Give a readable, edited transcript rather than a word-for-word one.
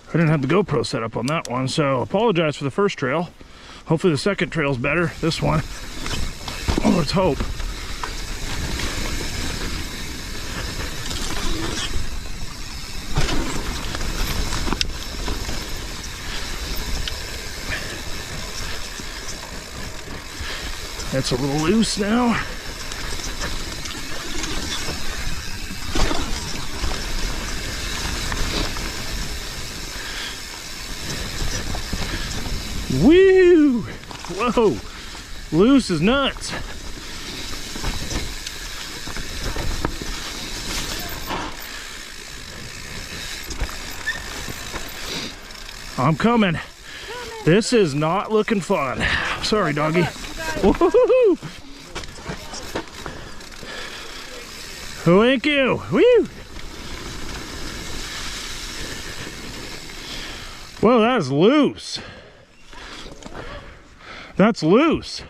I didn't have the GoPro set up on that one, so apologize for the first trail. Hopefully the second trail's better. This one. Oh, let's hope. That's a little loose now. Woo! Whoa! Loose as nuts. I'm coming. This is not looking fun. Sorry, doggy. Woohoo! Thank you. Woo! Whoa, that is loose. That's loose.